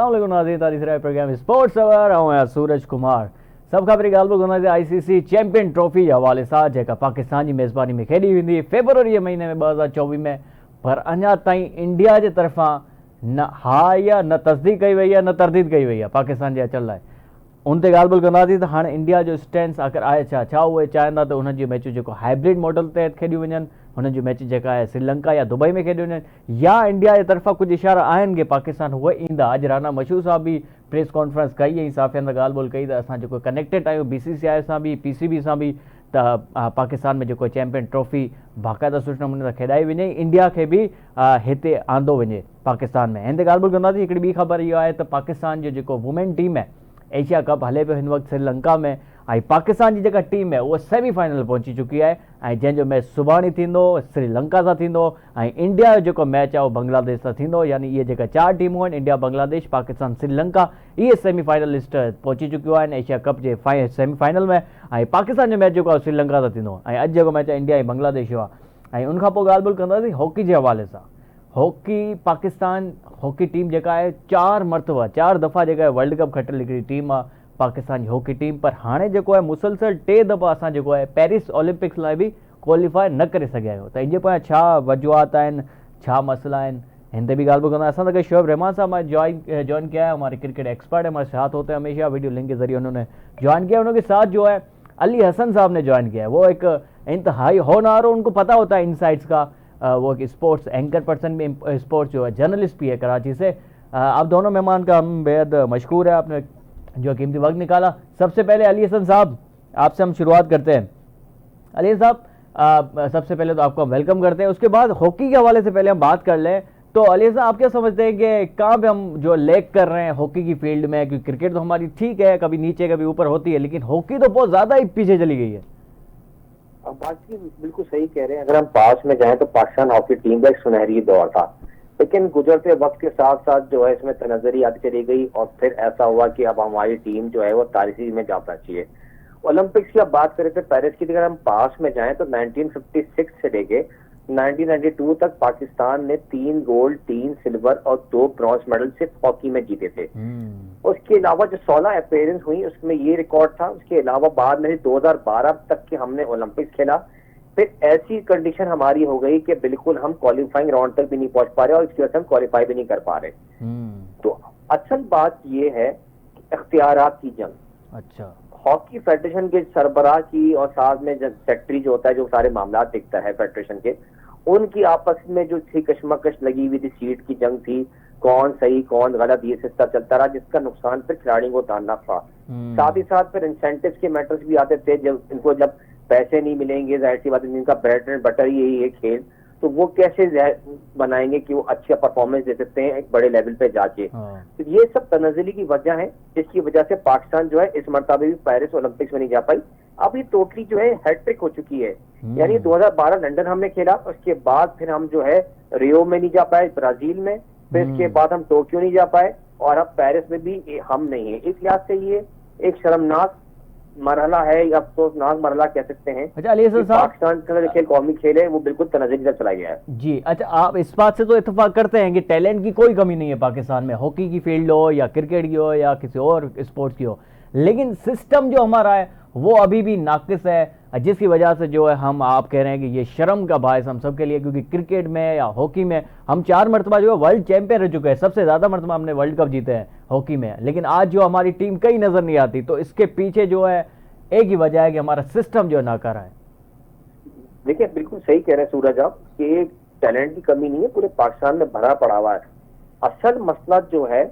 अस्सलाम वालेकुम नाज़रीन, तीसरा प्रोग्राम स्पोर्ट्स अवर ऐं सूरज कुमार। सब ख़बर ॻाल्हि ॿुधो ICC चैंपियन ट्रॉफी जे हवाले सां जेका पाकिस्तान जी मेज़बानी में खेॾी वेंदी फेबरवरी महीने में 2024 में, पर अञा ताईं इंडिया जे तरफ़ां न हा या न तस्दीक कई वई आहे न तरदीद कई वई आहे पाकिस्तान जे अचण लाइ। उन ते ॻाल्हि ॿोल कंदासीं त हाणे इंडिया जो स्टैंड आख़िर आहे छा उहे चाहींदा त उन्हनि जी मैचूं जेको हाइब्रिड मॉडल तहत खेॾियूं वञनि, हुननि जी मैच जेका आहे श्रीलंका या दुबई में खेॾियूं वञनि, या इंडिया जे तरफ़ां कुझु इशारा आहिनि कि पाकिस्तान उहे ईंदा। अॼु राना मशहूर साहब बि प्रेस कॉन्फ्रेंस कई ऐं साफ़ियनि सां ॻाल्हि ॿोल कई त असां जेको कनेक्टेड आहियूं BCCI सां बि PCB सां बि, त पाकिस्तान में जेको चैंपियन ट्रॉफी बाक़ाइदा सुठे नमूने सां खेॾाई वञे, इंडिया खे बि हिते आंदो वञे पाकिस्तान में। हिन ते ॻाल्हि ॿोल कंदासीं। हिकिड़ी ॿी ख़बर इहा आहे त पाकिस्तान जो जेको वुमेन टीम आहे एशिया कप हले पियो हिन वक़्तु श्रीलंका में, ऐं पाकिस्तान जी जेका टीम आहे उहा सेमीफाइनल पहुची चुकी आहे ऐं जंहिंजो मैच सुभाणे थींदो श्रीलंका सां थींदो, ऐं इंडिया जो जेको मैच आहे उहो बांग्लादेश सां थींदो। यानी इहे जेका 4 टीमूं आहिनि इंडिया, बांग्लादेश, पाकिस्तान, श्रीलंका, इहे सेमीफाइनलिस्ट पहुची चुकियूं आहिनि एशिया कप जे सेमीफाइनल में, ऐं पाकिस्तान जो मैच जेको आहे श्रीलंका सां थींदो ऐं अॼु जेको मैच आहे इंडिया ऐं बांग्लादेश जो आहे। ऐं उनखां पोइ ॻाल्हि ॿोल कंदासीं हॉकी जे हवाले सां। हॉकी पाकिस्तान हॉकी टीम जेका आहे 4 दफ़ा जेका आहे वर्ल्ड कप खटियल हिकिड़ी टीम आहे पाकिस्तान जी हॉकी टीम, पर हाणे जेको आहे मुसलसल 3 दफ़ा असां जेको आहे पेरिस ओलंपिक्स लाइ बि क्वालिफाई न करे सघिया आहियूं। त इन जे पोयां छा वजूहात आहिनि, छा मसला आहिनि, हिन ते भी ॻाल्हि कंदा। असां सां शोएब रहमान साहब ज्वाइन किया है, हमारे क्रिकेट एक्सपर्ट है, हमारे साथ होते हैं हमेशा, वीडियो लिंक के जरिए उन्होंने ज्वाइन किया। उनके साथ जो है अली हसन साहब ने ज्वाइन किया है, वो एक इंतहाई होनहार, उनको पता होता है इनसाइट्स का, वो एक स्पोर्ट्स एंकर पर्सन भी, स्पोर्ट्स जो है जर्नलिस्ट भी है कराची से। आप दोनों मेहमान का हम बेहद मशहूर है, आपने जो कीमती वक्त निकाला। सबसे पहले अली हसन साहब आपसे हम शुरुआत करते हैं। अली साहब सबसे पहले तो आपको हम वेलकम करते हैं, उसके बाद हॉकी के हवाले से पहले हम बात कर लें तो अली साहब आप क्या समझते हैं कि कहाँ पे हम जो लैग कर रहे हैं हॉकी की फील्ड में? क्योंकि क्रिकेट तो हमारी ठीक है, कभी नीचे कभी ऊपर होती है, लेकिन हॉकी तो बहुत ज्यादा ही पीछे चली गई है। अब बात की बिल्कुल सही कह रहे हैं। अगर हम पास में जाएं तो पाकिस्तान हॉकी टीम का एक सुनहरी दौर था, लेकिन गुजरते वक्त के साथ साथ जो है इसमें तनज़री आती चली गई और फिर ऐसा हुआ कि अब हमारी टीम जो है वो तारीखी में जा पहुंची है। ओलंपिक्स की अब बात करें तो पेरिस की अगर हम पास में जाएं तो 1956 से लेके 1992 तक पाकिस्तान ने 3 गोल्ड, 3 सिल्वर और 2 ब्रॉन्ज मेडल सिर्फ हॉकी में जीते थे। उसके अलावा जो 16 अपीयरेंस हुई उसमें ये रिकॉर्ड था। उसके अलावा बाद में 2012 तक के हमने ओलंपिक्स खेला। फिर ऐसी कंडीशन हमारी हो गई कि बिल्कुल हम क्वालिफाइंग राउंड तक भी नहीं पहुंच पा रहे और इसकी वजह से हम क्वालिफाई भी नहीं कर पा रहे। तो असल बात ये है कि इख्तियारात की जंग। अच्छा, हॉकी फेडरेशन के सरबराह की और साथ में सेक्रेटरी जो होता है, जो सारे मामला देखता है फेडरेशन के, उनकी आपस में जो थी कशमकश लगी हुई थी, सीट की जंग थी, कौन सही कौन गलत, ये सिलसिला चलता रहा, जिसका नुकसान फिर खिलाड़ियों को उतारना था। साथ ही साथ फिर इंसेंटिव के मैटर्स भी आते थे। जब पैसे नहीं मिलेंगे, जाहिर सी बात है जिनका ब्रेड एंड बटर यही है खेल, तो वो कैसे बनाएंगे कि वो अच्छा परफॉर्मेंस दे सकते हैं एक बड़े लेवल पे जाके। तो ये सब तनज़ली की वजह है, जिसकी वजह से पाकिस्तान जो है इस मरतबे भी पेरिस ओलंपिक्स में नहीं जा पाई। अब ये टोटली जो है हैट्रिक हो चुकी है। यानी 2012 लंदन हमने खेला, उसके बाद फिर हम जो है रियो में नहीं जा पाए, ब्राजील में, फिर इसके बाद हम टोक्यो नहीं जा पाए और अब पेरिस में भी हम नहीं है। इस लिहाज से ये एक शर्मनाक मरहला है, या अफसोसनाक मरहला कह सकते हैं। अच्छा अली हसन साहब, पाकिस्तान का जो खेल कौमी खेल है वो बिल्कुल तनज़री तक चला गया है जी। अच्छा, आप इस बात से तो इत्तेफाक करते हैं कि टैलेंट की कोई कमी नहीं है पाकिस्तान में, हॉकी की फील्ड हो या क्रिकेट की हो या किसी और स्पोर्ट्स की हो, लेकिन सिस्टम जो हमारा है वो अभी भी नाकिस है, जिसकी वजह से जो है आप कह रहे हैं कि ये शर्म का बायस हम सब के लिए, क्योंकि क्रिकेट में या हॉकी में हम 4 मरतबा जो है वर्ल्ड चैंपियन रह चुके हैं, सबसे ज्यादा मरतबा हमने वर्ल्ड कप जीते हैं हॉकी में, लेकिन आज जो हमारी टीम कहीं नजर नहीं आती। तो इसके पीछे जो है एक ही वजह है कि हमारा सिस्टम जो है नाकारा है। देखिए बिल्कुल सही कह रहे हैं सूरज आप कि टैलेंट की कमी नहीं है, पूरे पाकिस्तान में भरा पड़ा हुआ है। असल मसला जो है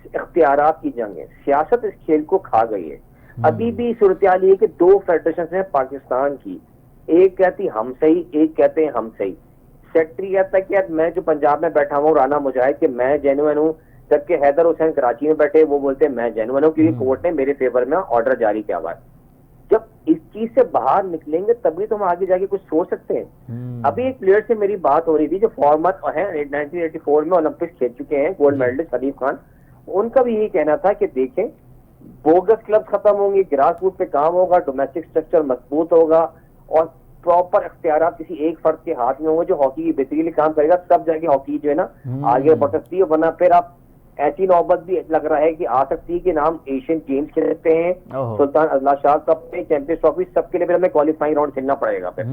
इख्तियारात की जंग है, सियासत इस खेल को खा गई है। अभी भी सूरत हाल ये कि 2 फेडरेशन है पाकिस्तान की, एक कहती हम सही, एक कहते हैं हम सही। सेक्रेटरी कहता है कि यार मैं जो पंजाब में बैठा हुआ राना मुजाहिद कि मैं जेन्युइन हूँ, जबकि हैदर हुसैन कराची में बैठे वो बोलते हैं मैं जेन्युइन हूँ क्योंकि कोर्ट ने मेरे फेवर में ऑर्डर जारी किया हुआ है। जब इस चीज से बाहर निकलेंगे तभी तो हम आगे जाके कुछ सोच सकते हैं। अभी एक प्लेयर से मेरी बात हो रही थी जो फॉर्मर है, 1984 में ओलंपिक्स खेल चुके हैं, गोल्ड मेडलिस्ट हनीफ खान, उनका भी यही कहना था कि देखें बोगस क्लब खत्म होंगे, ग्रास रूट पे काम होगा, डोमेस्टिक स्ट्रक्चर मजबूत होगा और प्रॉपर अख्तियारात किसी एक फर्द के हाथ में होंगे जो हॉकी की बेहतरी के लिए काम करेगा, तब जाके हॉकी जो है ना आगे बढ़ सकती है। वरना फिर आप ऐसी नौबत भी लग रहा है कि आ सकती है कि नाम एशियन गेम्स खेलते हैं, ओहो। सुल्तान अजला शाह कप में, चैंपियंस ट्रॉफी, सबके लिए फिर हमें क्वालिफाइंग राउंड खेलना पड़ेगा फिर।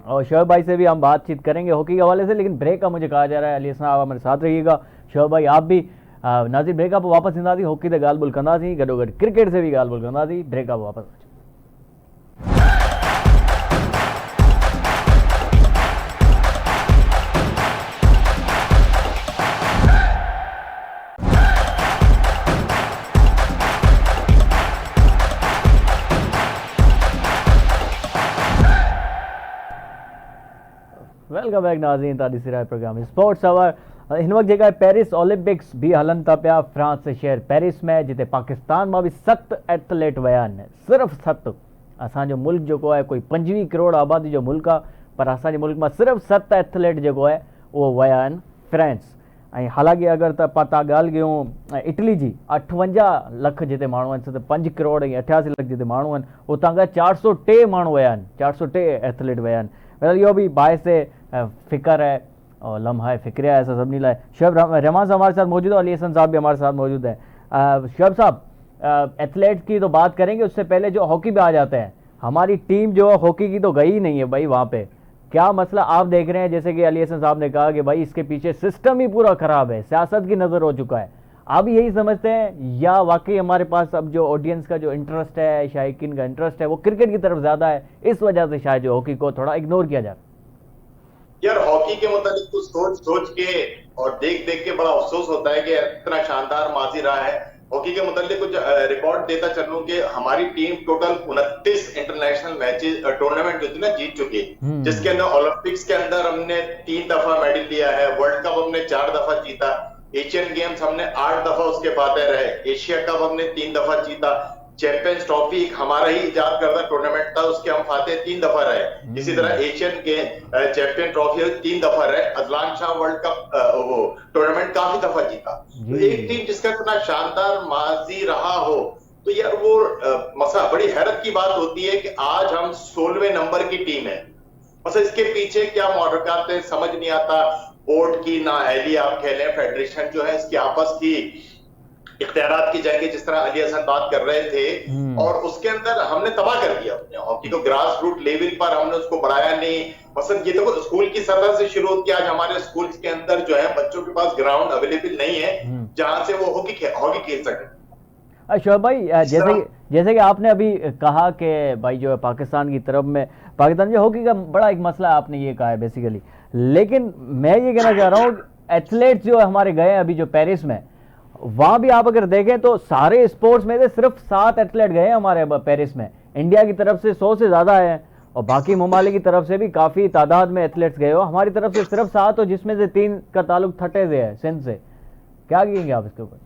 और शोएब भाई से भी हम बातचीत करेंगे हॉकी के हवाले से, लेकिन ब्रेक का मुझे कहा जा रहा है। अली हसन आप हमारे साथ रहिएगा, शोएब भाई आप भी। नाज़रीन ब्रेक आप वापस इंदाजी हॉकी से गाल बुल कंदासी, गडोगड क्रिकेट से भी गाल बुल कंदासी, ब्रेक आप वापस। वेलकम बैक नाज़रीन, तादी सिराय प्रोग्राम स्पोर्ट्स अवर। हिन वक्त जेका पेरिस ओलंपिक्स भी हलन था पिया फ्रांस शहर पेरिस में, जिते पाकिस्तान में भी 7 एथलीट विया आहिनि, सिर्फ़ 7। असांजो मुल्क जो है कोई 25 करोड़ आबादी जो मुल्क है, पर असांजे मुल्क में सिर्फ़ 7 एथलीट जो है वो विया आहिनि फ्रांस। हालांकि अगर तव्हां ॻाल्हि कयूं इटली जी 58 लख जिते माण्हू आहिनि, सिर्फ़ु 5 करोड़ 88 लख जिते माण्हू आहिनि, उतां खां 403 माण्हू विया आहिनि, 403 एथलीट विया आहिनि। मतलब इहो भी बायस फ़िक्र है और लम्हा फ़िक्र है ऐसा सबनी लाए। शोएब रहमान साहब हमारे साथ मौजूद है, अली हसन साहब भी हमारे साथ मौजूद है। शोएब साहब, एथलीट की तो बात करेंगे, उससे पहले जो हॉकी पे आ जाते हैं, हमारी टीम जो है हॉकी की तो गई ही नहीं है भाई वहाँ पे। क्या मसला आप देख रहे हैं? जैसे कि अली हसन साहब ने कहा कि भाई इसके पीछे सिस्टम ही पूरा ख़राब है, सियासत की नज़र हो चुका है। आप यही समझते हैं या वाकई हमारे पास अब जो ऑडियंस का जो इंटरेस्ट है, शायकीन का इंटरेस्ट है, वो क्रिकेट की तरफ ज़्यादा है, इस वजह से शायद जो हॉकी को थोड़ा इग्नोर किया जाए? यार हॉकी के मुताबिक कुछ सोच सोच के और देख देख के बड़ा अफसोस होता है कि इतना शानदार माजी रहा है। हॉकी के मुताबिक कुछ रिकॉर्ड देता चलूं कि हमारी team total 29 international matches tournament जो थी ना जीत चुकी है, जिसके अंदर ओलंपिक्स के अंदर हमने 3 दफा मेडल लिया है, वर्ल्ड कप हमने 4 दफा जीता, एशियन गेम्स हमने 8 दफा उसके फातेह रहे, एशिया कप हमने 3 दफा जीता, चैंपियंस ट्रॉफी हमारा ही इजाद करदा टूर्नामेंट था, उसके हम फातेह 3 दफा रहे। इसी तरह एशियन के चैंपियन ट्रॉफी 3 दफा रहे, अजलान शाह वर्ल्ड कप वो टूर्नामेंट काफी दफा जीता। तो एक टीम जिसका इतना शानदार माजी रहा हो, तो यार वो मसला बड़ी हैरत की बात होती है कि आज हम 16वें नंबर की टीम है। मतलब इसके पीछे क्या मोहरकत है समझ नहीं आता। बोर्ड की नाअहली आप कह लें, फेडरेशन जो है इसकी आपस की इख्तियारात की जाएंगे, जिस तरह अली हसन बात कर रहे थे, और उसके अंदर हमने तबाह कर दिया अपने हॉकी को। ग्रास रूट लेवल पर हमने उसको बढ़ाया नहीं। मतलब ये देखो स्कूल की सतह से शुरू होती है, आज हमारे स्कूल के अंदर जो है बच्चों के पास ग्राउंड अवेलेबल नहीं है जहां से वो हॉकी खेल सके। शोएब भाई, जैसे कि आपने अभी कहा कि भाई जो है पाकिस्तान की तरफ में पाकिस्तान जो हॉकी का बड़ा एक मसला है, आपने ये कहा है बेसिकली, लेकिन मैं ये कहना चाह रहा हूँ एथलीट्स जो हमारे गए अभी जो पेरिस में, वहां भी आप अगर देखें तो सारे स्पोर्ट्स में से सिर्फ 7 एथलीट गए हमारे पेरिस में। इंडिया की तरफ से 100 से ज्यादा है और बाकी ममालिक की तरफ से भी काफी तादाद में एथलीट्स गए हो। हमारी तरफ से सिर्फ 7 हो, जिसमें से 3 का ताल्लुक थटे से है, सिंध से। क्या कहेंगे आप इसके ऊपर?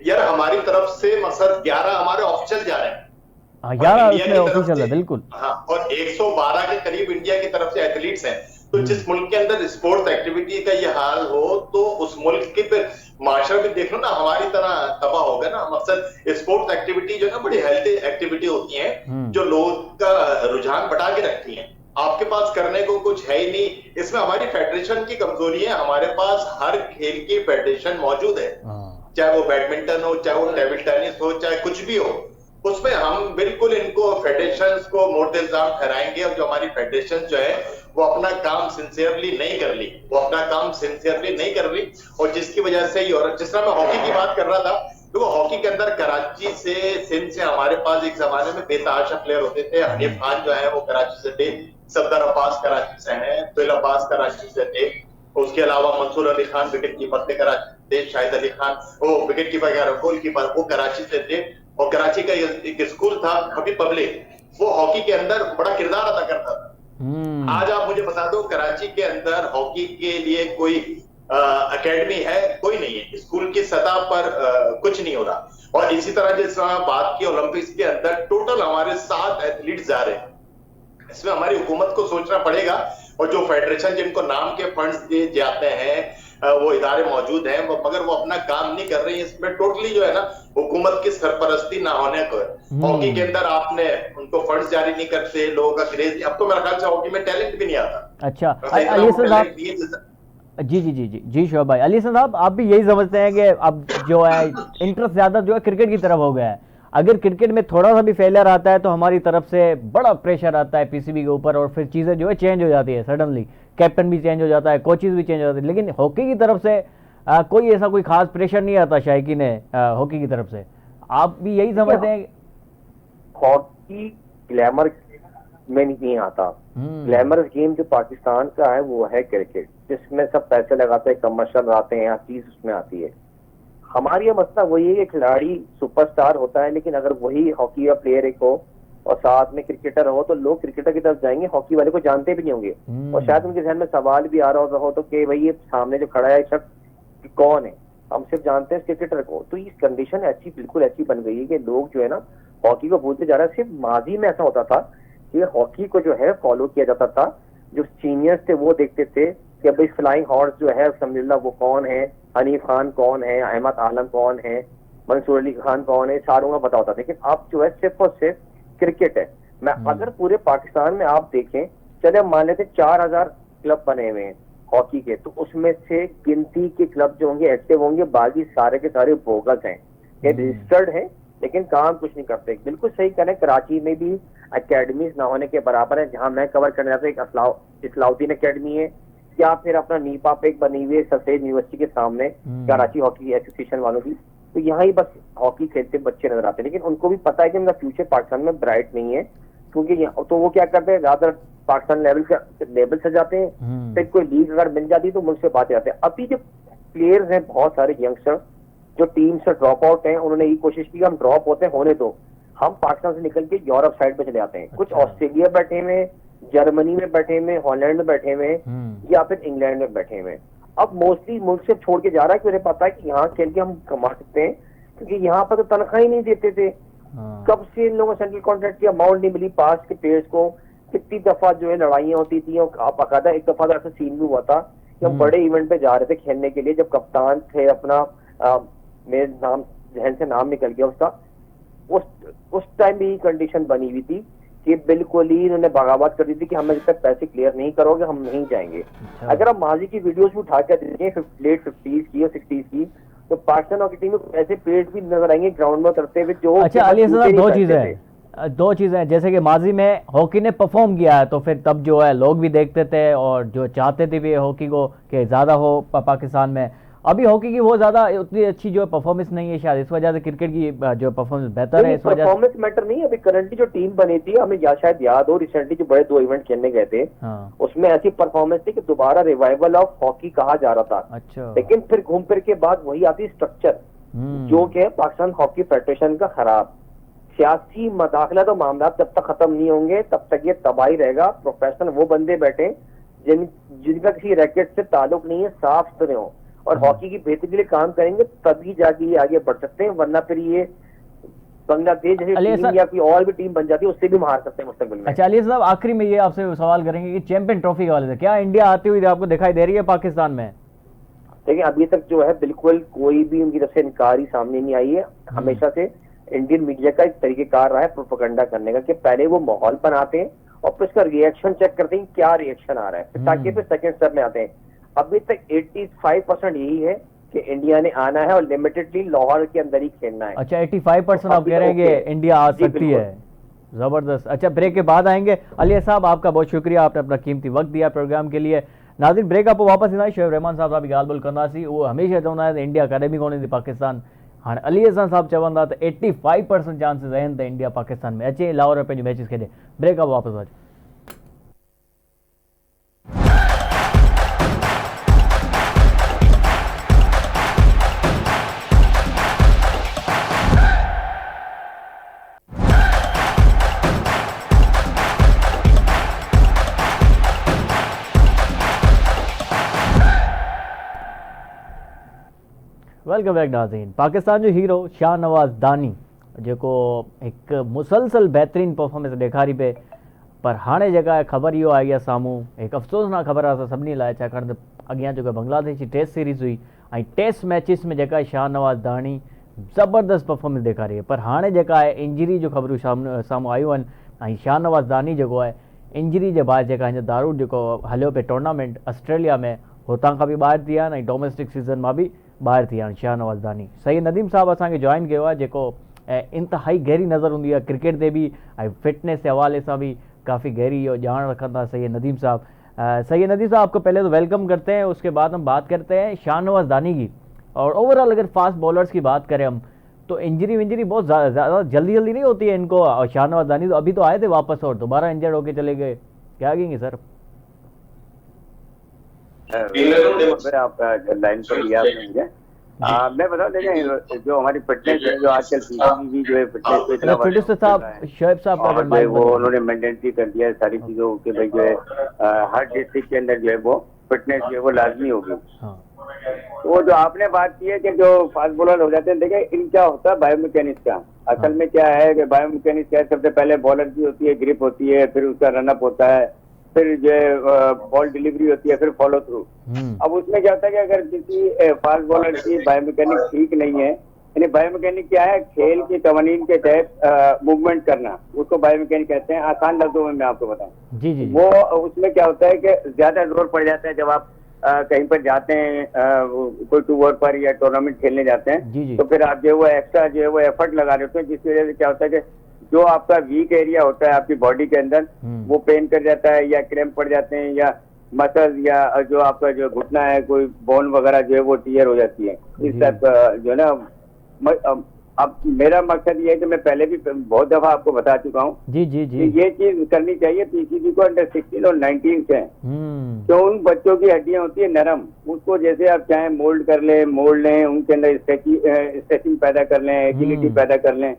यार हमारी तरफ से मसद 11 हमारे ऑफिशियल जा रहे हैं। 11 उसमें ऑफिशियल है, बिल्कुल। हाँ, और 112 के करीब इंडिया की तरफ से एथलीट्स हैं। तो जिस मुल्क के अंदर स्पोर्ट्स एक्टिविटी का ये हाल हो, तो उस मुल्क के फिर माशरा भी देख लो ना, हमारी तरह तबाह होगा ना। मकसद स्पोर्ट्स एक्टिविटी जो है बड़ी हेल्थी एक्टिविटी होती है, जो लोगों का रुझान बढ़ा के रखती है। आपके पास करने को कुछ है ही नहीं। इसमें हमारी फेडरेशन की कमजोरी है। हमारे पास हर खेल की फेडरेशन मौजूद है, चाहे वो बैडमिंटन हो, चाहे वो टेबल टेनिस हो, चाहे कुछ भी हो, उसमें हम बिल्कुल इनको फेडरेशन को मोर्द इल्जाम ठहराएंगे। और जो हमारी फेडरेशन जो है वो अपना काम सिंसियरली नहीं कर ली, और जिसकी वजह से और जिस तरह मैं हॉकी की बात कर रहा था, तो हॉकी के अंदर कराची से, सिंध से हमारे पास एक जमाने में बेतहाशा प्लेयर होते थे। हनीफ खान जो है वो कराची से थे, सफदर अब्बास कराची से हैं, तुल अब्बास कराची से थे, उसके अलावा मंसूर अली खान विकेट कीपर थे कराची से, शाहिद अली खान वो विकेट कीपर गोल कीपर वो कराची से थे। और कराची का एक स्कूल था हबीब पब्लिक, वो हॉकी के अंदर बड़ा किरदार अदा करता था। आज आप मुझे बता दो कराची के अंदर हॉकी के लिए कोई एकेडमी है? कोई नहीं है। स्कूल की सतह पर कुछ नहीं हो रहा। और इसी तरह जिस बात की ओलंपिक्स के अंदर टोटल हमारे 7 एथलीट जा रहे हैं। इसमें हमारी हुकूमत को सोचना पड़ेगा, और जो फेडरेशन जिनको नाम के फंड्स दिए जाते हैं वो इदारे मौजूद हैं, मगर वो अपना काम नहीं कर रही है। इसमें टोटली जो है ना हुकूमत की सरपरस्ती ना होने को। हॉकी के अंदर आपने उनको फंड्स जारी नहीं करते, लोगों का क्रेज। अब तो मेरा ख्याल से हॉकी में टैलेंट भी नहीं आता। अच्छा, अली जी जी जी जी जी शोएब भाई, अली साहब आप भी यही समझते हैं कि अब जो है इंटरेस्ट ज़्यादा जो है क्रिकेट की तरफ हो गया है? अगर क्रिकेट में थोड़ा सा भी फेलियर आता है तो हमारी तरफ से बड़ा प्रेशर आता है पीसीबी के ऊपर, और फिर चीज़ें जो है चेंज हो जाती है सडनली, कैप्टन भी चेंज हो जाता है, कोचेज भी चेंज हो जाते हैं। लेकिन हॉकी की तरफ से कोई ऐसा कोई खास प्रेशर नहीं आता शायकीन हॉकी की तरफ से, आप भी यही समझते हैं? हॉकी ग्लैमर में नहीं आता। ग्लैमरस गेम जो पाकिस्तान का है वो है क्रिकेट, जिसमें सब पैसे लगाते हैं, कमर्शियल आते हैं, हर चीज उसमें आती है। हमारी यह मसला वही है कि खिलाड़ी सुपरस्टार होता है, लेकिन अगर वही हॉकी का प्लेयर एक हो और साथ में क्रिकेटर हो तो लोग क्रिकेटर की तरफ जाएंगे, हॉकी वाले को जानते भी नहीं होंगे। और शायद उनके ध्यान में सवाल भी आ रहा हो तो कि भाई ये सामने जो खड़ा है शख्स कौन है, हम सिर्फ जानते हैं क्रिकेटर को। तो ये कंडीशन ऐसी बिल्कुल ऐसी बन गई है कि लोग जो है ना हॉकी को भूलते जा रहे हैं। सिर्फ माजी में ऐसा होता था कि हॉकी को जो है फॉलो किया जाता था, जो सीनियर्स थे वो देखते थे कि भाई फ्लाइंग हॉर्स जो है समझिल्ला वो कौन है, हनीफ खान कौन है, अहमद आलम कौन है, मंसूर अली खान कौन है, सारों का पता होता था। लेकिन अब जो है सिर्फ और सिर्फ क्रिकेट है। मैं अगर पूरे पाकिस्तान में आप देखें, चले मान लेते 4000 क्लब बने हुए हैं हॉकी के, तो उसमें से गिनती के क्लब जो होंगे एक्टिव होंगे, बाकी सारे के सारे बोगस हैं, ये रजिस्टर्ड है लेकिन काम कुछ नहीं करते। बिल्कुल सही कह रहे हैं, कराची में भी अकेडमीज ना होने के बराबर है। जहां मैं कवर करने जाता हूँ एक इस्लाउद्दीन अकेडमी है, या फिर अपना नीपा पे एक बनी हुई है सफेद यूनिवर्सिटी के सामने, कराची हॉकी एसोसिएशन वालों की। तो यहाँ ही बस हॉकी खेलते बच्चे नजर आते हैं, लेकिन उनको भी पता है कि उनका फ्यूचर पाकिस्तान में ब्राइट नहीं है। क्योंकि तो वो क्या करते हैं, ज्यादातर पाकिस्तान लेवल से जाते हैं, फिर कोई लीग अगर मिल जाती तो मुझसे बात जाते हैं। अभी जो प्लेयर्स हैं बहुत सारे यंगस्टर जो टीम से ड्रॉप आउट हैं, उन्होंने ये कोशिश की हम ड्रॉप होते होने दो, हम पाकिस्तान से निकल के यूरोप साइड पे चले आते हैं। कुछ ऑस्ट्रेलिया बैठे हुए, जर्मनी में बैठे हुए, हॉलैंड में बैठे हुए, या फिर इंग्लैंड में बैठे हुए। अब मोस्टली मुल्क से छोड़ के जा रहा है कि उन्हें पता है कि यहाँ खेल के हम कमा सकते हैं, क्योंकि यहाँ पर तो तनख्वाह ही नहीं देते थे। कब से इन लोगों को सेंट्रल कॉन्ट्रैक्ट की अमाउंट नहीं मिली पास के प्लेयर्स को। कितनी दफा जो है लड़ाइयाँ होती थी, और बाकायदा एक दफा ऐसा सीन भी हुआ था कि हम बड़े इवेंट पे जा रहे थे खेलने के लिए, जब कप्तान थे अपना मेरे नाम जहन से नाम निकल गया उसका, उस टाइम भी कंडीशन बनी हुई थी कि बिल्कुल ही इन्होंने बगावत कर दी थी कि हमें जब तक पैसे क्लियर नहीं करोगे हम नहीं जाएंगे। अगर आप माजी की वीडियोस भी उठा के देखें लेट 50s की और 60s की, तो पाकिस्तान हॉकी टीम में ऐसे प्लेयर्स भी नजर आएंगे ग्राउंड में उतरते हुए जो। अच्छा अली साहब, दो चीजें हैं, जैसे कि माजी में हॉकी ने परफॉर्म किया है तो फिर तब जो है लोग भी देखते थे और जो चाहते थे भी हॉकी को कि ज्यादा हो पाकिस्तान में। अभी हॉकी की वो ज्यादा उतनी अच्छी जो परफॉर्मेंस नहीं है, शायद इस वजह से क्रिकेट की जो परफॉर्मेंस बेहतर है इस वजह से। परफॉर्मेंस मैटर नहीं है। अभी करंटली जो टीम बनी थी, हमें शायद याद हो, रिसेंटली जो बड़े 2 इवेंट खेलने गए थे, उसमें ऐसी परफॉर्मेंस थी कि दोबारा रिवाइवल ऑफ हॉकी कहा जा रहा था। अच्छा। लेकिन फिर घूम फिर के बाद वही आती स्ट्रक्चर जो कि पाकिस्तान हॉकी फेडरेशन का खराब। सियासी मदाखला तो मामला जब तक खत्म नहीं होंगे तब तक ये तबाही रहेगा। प्रोफेशनल वो बंदे बैठे जिनका किसी रैकेट से ताल्लुक नहीं है, साफ सुथरे हो और हॉकी की बेहतरी के लिए काम करेंगे, तभी जाके ये आगे बढ़ सकते हैं। वरना फिर ये बांग्लादेश जैसी टीम या कोई और भी टीम बन जाती है, उससे भी हार सकते हैं मुस्तकबिल में। अच्छा अली साहब, आखिरी में ये आपसे सवाल करेंगे कि चैंपियन ट्रॉफी के वाले से क्या इंडिया आती हुई आपको दिखाई दे रही है पाकिस्तान में? देखिए अभी तक जो है बिल्कुल कोई भी उनकी तरफ से इनकारी सामने नहीं आई है। हमेशा से इंडियन मीडिया का एक तरीकेकार रहा है प्रोपेगेंडा करने का, कि पहले वो माहौल बनाते हैं और फिर उसका रिएक्शन चेक करते हैं क्या रिएक्शन आ रहा है, ताकि फिर सेकंड स्टेप में आते हैं। अभी तक 85% यही है कि इंडिया ने आना है और लिमिटेडली लाहौर के अंदर ही खेलना है। अच्छा 85% आप कह रहे हैं कि इंडिया आ सकती है, जबरदस्त। अच्छा ब्रेक के बाद आएंगे। अली साहब आपका बहुत शुक्रिया, आपने अपना कीमती वक्त दिया प्रोग्राम के लिए। नाज़रीन ब्रेक आपको वापस ईंदा शोएब रहमान साहब सां ॻाल्हि ॿोल कंदासीं। उहो हमेशह चवंदा आहिनि इंडिया कॾहिं बि कोन ईंदी पाकिस्तान। हाणे अली हसन साहब चवंदा त 85% चांसिस आहिनि त इंडिया पाकिस्तान में अचे, लाहौर में पंहिंजूं मैचिस खेॾे। ब्रेक खां वापसि अचो। वेलकम बैक नाज़रीन। पाकिस्तान जो हीरो शाहनवाज़ दानी जेको एक मुसलसल बेहतरीन परफॉर्मेंस ॾेखारी पे, पर हाणे जेका ख़बर इहो आई आहे साम्हूं, एक अफ़सोसनाक ख़बर आहे सभिनी लाइ, छाकाणि त अॻियां जेका बांग्लादेश जी टेस्ट सीरीज़ हुई ऐं टेस्ट मैचिस में जेका शाहनवाज़ दानी ज़बरदस्त परफॉर्मेंस ॾेखारी आहे, पर हाणे जेका आहे इंजरी जो ख़बरूं साम्हूं आयूं आहिनि ऐं शाहनवाज़ दानी जेको आहे इंजरी जे बाद जेका हिन दारूद जेको हलियो पियो टूर्नामेंट ऑस्ट्रेलिया में, हुतां खां बि ॿाहिरि थी विया आहिनि ऐं डोमेस्टिक सीज़न मां बि ॿाहिरि थी विया आहिनि शाहनवाज़ दानी। सईद नदीम साहब असांखे जॉइन कयो आहे, जेको इंतिहाई गहरी नज़र हूंदी आहे क्रिकेट ते बि ऐं फिटनेस के हवाले से भी काफ़ी गहरी इहो ॼाण रखंदा सैयद नदीम साहब। सैयद नदीम साहब आपको पहले तो वेलकम करते हैं, उसके बाद हम बात करते हैं शाहनवाज़ दानी की। और ओवरऑल अगर फास्ट बॉलर्स की बात करें हम, तो इंजरी विंजरी बहुत ज़्यादा जल्दी जल्दी नहीं होती है इनको। और शाहनवाज़ दानी तो अभी तो आए थे वापस और दोबारा इंजर्ड होके चले गए, क्या कहेंगे सर? आपका लाइन पर लिया आपने मुझे। मैं बताऊं, देखें जो हमारी फिटनेस है, जो आजकल पीसीबी भी जो है फिटनेस पे इतना फिटनेस साहब शोएब साहब का और वो उन्होंने मैंडेटरी कर दिया है सारी चीजों के भाई जो है हर डिस्ट्रिक्ट के अंदर जो है वो फिटनेस जो है वो लाजमी होगी। वो जो आपने बात की है कि जो फास्ट बॉलर हो जाते हैं, देखें इन क्या होता है बायोमैकेनिक्स का। असल में क्या है कि बायोमैकेनिक्स क्या है, सबसे पहले बॉलर की होती है, ग्रिप होती है, फिर उसका रनअप होता है, फिर जो है बॉल डिलीवरी होती है, फिर फॉलो थ्रू। अब उसमें क्या होता है कि अगर किसी फास्ट बॉलर की बायोमैकेनिक ठीक नहीं है, यानी बायोमैकेनिक क्या है, खेल की कवानीन के तहत मूवमेंट करना, उसको बायोमैकेनिक कहते हैं। आसान लफ्जों में मैं आपको बताऊं, जी जी वो उसमें क्या होता है कि ज्यादा जोर पड़ जाता है जब आप कहीं पर जाते हैं, कोई टूर पर या टूर्नामेंट खेलने जाते हैं, जी। तो फिर आप जो है वो एक्स्ट्रा जो है वो एफर्ट लगा रहे होते हैं, जिसकी वजह से क्या होता है कि जो आपका वीक एरिया होता है आपकी बॉडी के अंदर, वो पेन कर जाता है या क्रैम्प पड़ जाते हैं, या मसल या जो आपका जो घुटना है, कोई बोन वगैरह जो है वो टीयर हो जाती है। इस टाइप का जो है ना। अब मेरा मकसद ये है कि मैं पहले भी बहुत दफा आपको बता चुका हूँ जी जी जी ये चीज करनी चाहिए पीसीबी को अंडर 16 और 19 से। तो उन बच्चों की हड्डियां होती है नरम, उसको जैसे आप चाहें मोल्ड कर लें, मोड़ लें, उनके अंदर स्ट्रेचिंग पैदा कर लें, एजिलिटी पैदा कर लें।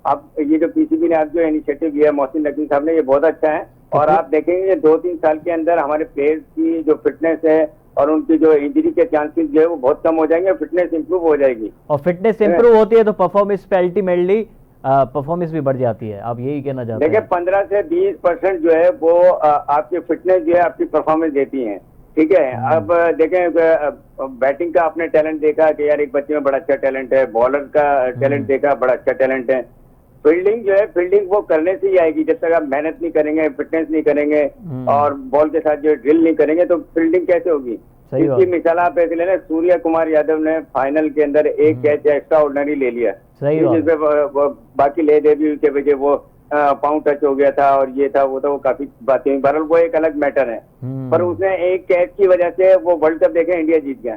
अब ये जो पीसीबी ने आप जो इनिशिएटिव लिया मोहसिन नकवी साहब ने, ये बहुत अच्छा है। और आप देखेंगे 2-3 साल के अंदर हमारे प्लेयर्स की जो फिटनेस है और उनकी जो इंजरी के चांसेस जो है वो बहुत कम हो जाएंगे, फिटनेस इंप्रूव हो जाएगी। और फिटनेस इंप्रूव होती है तो परफॉर्मेंस पे अल्टीमेटली परफॉर्मेंस भी बढ़ जाती है, आप यही कहना चाहते हैं? देखिए 15 से 20% जो है वो आपकी फिटनेस जो है आपकी परफॉर्मेंस देती है। ठीक है, अब देखें बैटिंग का आपने टैलेंट देखा कि यार एक बच्चे में बड़ा अच्छा टैलेंट है, बॉलर का टैलेंट देखा, बड़ा अच्छा टैलेंट है। फील्डिंग जो है, फील्डिंग वो करने से ही आएगी, जब तक आप मेहनत नहीं करेंगे, फिटनेस नहीं करेंगे और बॉल के साथ जो ड्रिल नहीं करेंगे तो फील्डिंग कैसे होगी? इसकी मिसाल आप ऐसे लेना, सूर्य कुमार यादव ने फाइनल के अंदर एक कैच एक्स्ट्रा ऑर्डिनरी ले लिया, जिसपे बाकी ले दे भी के वजह वो पाउंड टच हो गया था और ये था वो था, वो काफी बातें हुई। बहरहाल वो एक अलग मैटर है, पर उसने एक कैच की वजह से वो वर्ल्ड कप देखे इंडिया जीत गया।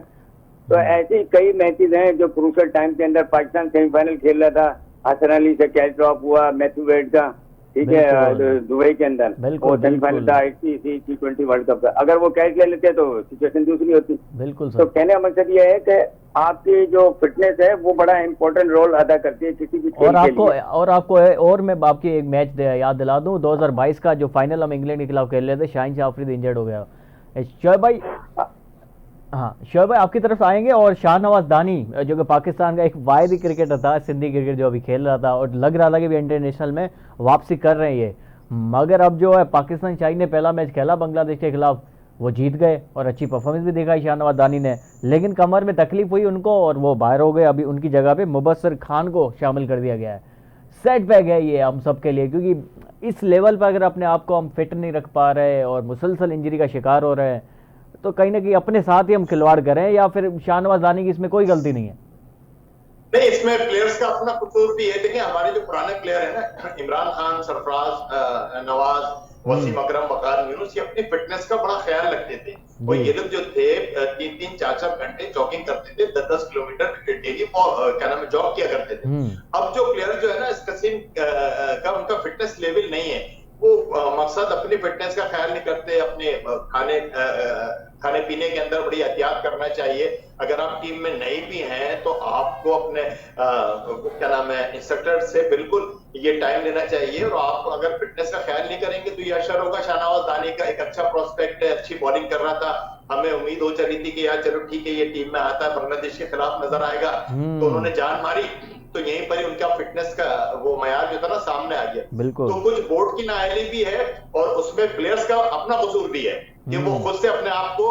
तो ऐसी कई मैचेस हैं जो क्रूशियल टाइम के अंदर, पाकिस्तान सेमीफाइनल खेल रहा था, हसन अली से कैच ड्रॉप हुआ, मैथ्यू वेड का, ठीक है, दुबई के अंदर वो सेमीफाइनल था T20 वर्ल्ड कप का। अगर वो कैच ले लेते तो सिचुएशन दूसरी होती। बिल्कुल। तो कहने का मकसद ये है कि आपकी जो फिटनेस है वो बड़ा इंपॉर्टेंट रोल अदा करती है किसी भी खेल और मैं आपकी एक मैच याद दिला दूं, 2022 का जो फाइनल हम इंग्लैंड के खिलाफ खेल रहे थे, शाहीन शाह अफरीदी इंजर्ड हो गया। शोएब भाई, हाँ शोएब भाई आपकी तरफ आएंगे। और शाहनवाज़ दानी जो कि पाकिस्तान का एक वायदी क्रिकेटर था, सिंधी क्रिकेट जो अभी खेल रहा था और लग रहा था कि भी इंटरनेशनल में वापसी कर रहे हैं ये, मगर अब जो है पाकिस्तान शाही ने पहला मैच खेला बांग्लादेश के खिलाफ, वो जीत गए और अच्छी परफॉर्मेंस भी दिखाई शाहनवाज़ दानी ने, लेकिन कमर में तकलीफ हुई उनको और वो बाहर हो गए। अभी उनकी जगह पे मुबस्सिर खान को शामिल कर दिया गया है। सेटबैक है ये हम सब के लिए, क्योंकि इस लेवल पर अगर अपने आप को हम फिट नहीं रख पा रहे और मुसलसल इंजरी का शिकार हो रहे हैं, तो कहीं ना कहीं अपने साथ ही हम खिलवाड़ करें, या फिर शाहनवाज़ दानी की इसमें कोई गलती नहीं है? नहीं, इसमें प्लेयर्स का अपना कसूर भी है। देखिए हमारे जो पुराने प्लेयर है ना, इमरान खान, सरफराज, नवाज, वसीम अकरम, वकार यूनुस, ये अपनी फिटनेस का बड़ा ख्याल रखते थे। वो ये लोग जो थे 3-3, 4-4 घंटे जॉगिंग करते थे, 10-10 किलोमीटर डेली क्या नाम है जॉग किया करते थे। अब जो प्लेयर जो है ना, इस किस्म का उनका फिटनेस लेवल नहीं है, वो मकसद अपनी फिटनेस का ख्याल नहीं करते, अपने खाने पीने के अंदर बड़ी एहतियात करना चाहिए। अगर आप टीम में नहीं भी हैं तो आपको अपने क्या नाम है इंस्ट्रक्टर से बिल्कुल ये टाइम लेना चाहिए। और आप अगर फिटनेस का ख्याल नहीं करेंगे तो ये असर होगा। शाहनवाज़ दानी का एक अच्छा प्रोस्पेक्ट है, अच्छी बॉलिंग कर रहा था, हमें उम्मीद हो चली थी कि यार चलो ठीक है ये टीम में आता है, बांग्लादेश के खिलाफ नजर आएगा, तो उन्होंने जान मारी, तो यहीं पर ही उनका फिटनेस का वो मयार जो था ना सामने आ गया। तो कुछ बोर्ड की नाअहली भी है और उसमें प्लेयर्स का अपना कसूर भी है कि वो खुद से अपने आप को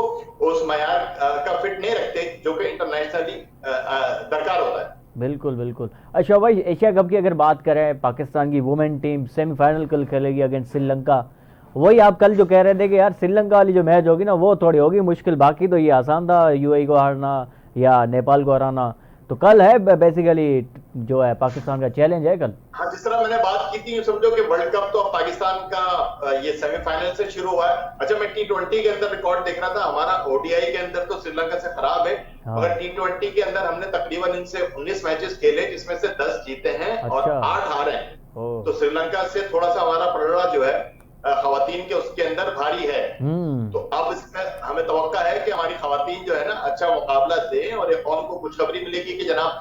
उस मयार का फिट नहीं रखते जो कि इंटरनेशनली दरकार होता है। बिल्कुल बिल्कुल। अच्छा भाई, एशिया कप की अगर बात करें, पाकिस्तान की वुमेन टीम सेमीफाइनल कल खेलेगी अगेंस्ट श्रीलंका, वही आप कल जो कह रहे थे कि यार श्रीलंका वाली जो मैच होगी ना वो थोड़ी होगी मुश्किल, बाकी तो ये आसान था, यूएई को हारना या नेपाल को हराना। तो कल है बेसिकली जो है पाकिस्तान का चैलेंज है कल। हाँ, जिस तरह मैंने बात की थी, यूं समझो कि वर्ल्ड कप तो अब पाकिस्तान का ये सेमीफाइनल से शुरू हुआ है। अच्छा, मैं T20 के अंदर रिकॉर्ड देख रहा था, हमारा ओडीआई के अंदर तो श्रीलंका से खराब है, हाँ। मगर T20 के अंदर हमने तकरीबन इनसे 19 मैचेस खेले, जिसमें से 10 जीते हैं और अच्छा। 8 हारे हैं। ओ। तो श्रीलंका से थोड़ा सा हमारा पलड़ा जो है खवातीन के उसके अंदर भारी है। तो अब इसमें हमें तवक्का है कि हमारी खवातीन जो है ना अच्छा मुकाबला दें, और एक और को खुशखबरी मिलेगी कि जनाब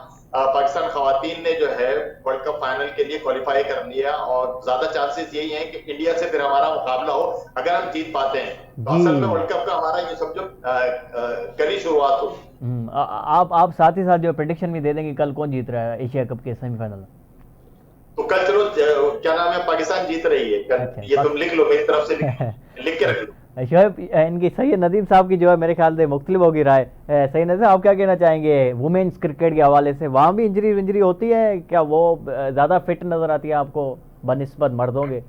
पाकिस्तान खवातीन ने जो है वर्ल्ड कप फाइनल के लिए क्वालिफाई कर लिया, और ज्यादा चांसेस यही हैं कि इंडिया से फिर हमारा मुकाबला हो अगर हम जीत पाते हैं। तो असल में वर्ल्ड कप का हमारा ये समझो कल ही शुरुआत हो। आप साथ ही साथ जो प्रेडिक्शन भी दे देंगे कल कौन जीत रहा है एशिया कप के सेमीफाइनल में? तो कल चलो क्या नाम है, पाकिस्तान जीत रही है कल। अच्छा, ये तुम लिख लो, मेरी तरफ से लिख के रख लो। शोएब, इनकी सैयद नदीम साहब की जो है मेरे ख्याल से मुख्तलिफ होगी राय। सैयद नदीम, आप क्या कहना चाहेंगे वुमेन्स क्रिकेट के हवाले से? वहाँ भी इंजरी होती है क्या? वो ज़्यादा फिट नजर आती है आपको बनिस्बत मर्दों के?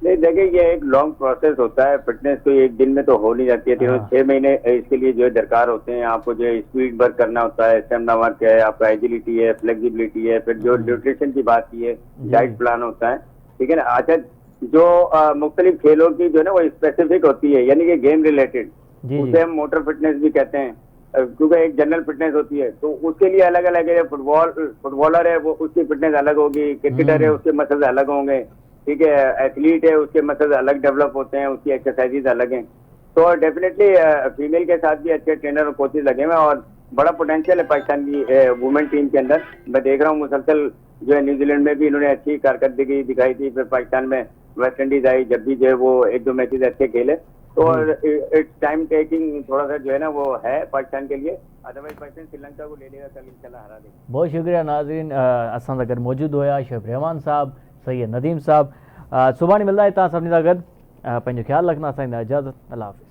नहीं, देखिए ये एक लॉन्ग प्रोसेस होता है, फिटनेस तो एक दिन में तो हो नहीं जाती है, 6 महीने इसके लिए जो है दरकार होते हैं। आपको जो है स्पीड वर्क करना होता है, स्टेमिना वर्क है, आपका एजिलिटी है, फ्लेक्सिबिलिटी है, फिर जो न्यूट्रिशन की बात की है, डाइट प्लान होता है, ठीक है ना। अच्छा, जो मुख्तलिफ खेलों की जो है ना वो स्पेसिफिक होती है, यानी कि गेम रिलेटेड, उसे हम मोटर फिटनेस भी कहते हैं, क्योंकि एक जनरल फिटनेस होती है, तो उसके लिए अलग अलग है। फुटबॉलर है वो उसकी फिटनेस अलग होगी, क्रिकेटर है उसके मसल्स अलग होंगे, ठीक है, एथलीट है उसके मसल्स अलग डेवलप होते हैं, उसकी एक्सरसाइजेज अलग हैं। तो डेफिनेटली फीमेल के साथ भी अच्छे ट्रेनर और कोचेज लगे हुए हैं, और बड़ा पोटेंशियल है पाकिस्तान की वुमेन टीम के अंदर। मैं देख रहा हूँ मुसलसल जो है न्यूजीलैंड में भी इन्होंने अच्छी कारकर्दगी दिखाई थी, फिर पाकिस्तान में वेस्ट इंडीज आई, जब भी जो है वो 1-2 मैचेज अच्छे खेले। तो इट्स टाइम टेकिंग थोड़ा सा जो है ना वो है पाकिस्तान के लिए, अदरवाइज पाकिस्तान श्रीलंका को ले लेगा कल इंशाल्लाह, हरा देगा। बहुत शुक्रिया नाज़रीन, असां सां गॾु मौजूद हुआ शोएब रहमान साहब, सैयद नदीम साहब। सुभाणे मिलंदा तव्हां सभिनी सां गॾु। पंहिंजो ख्यालु रखना, असांजी इजाज़त, अल्लाह हाफ़िज़।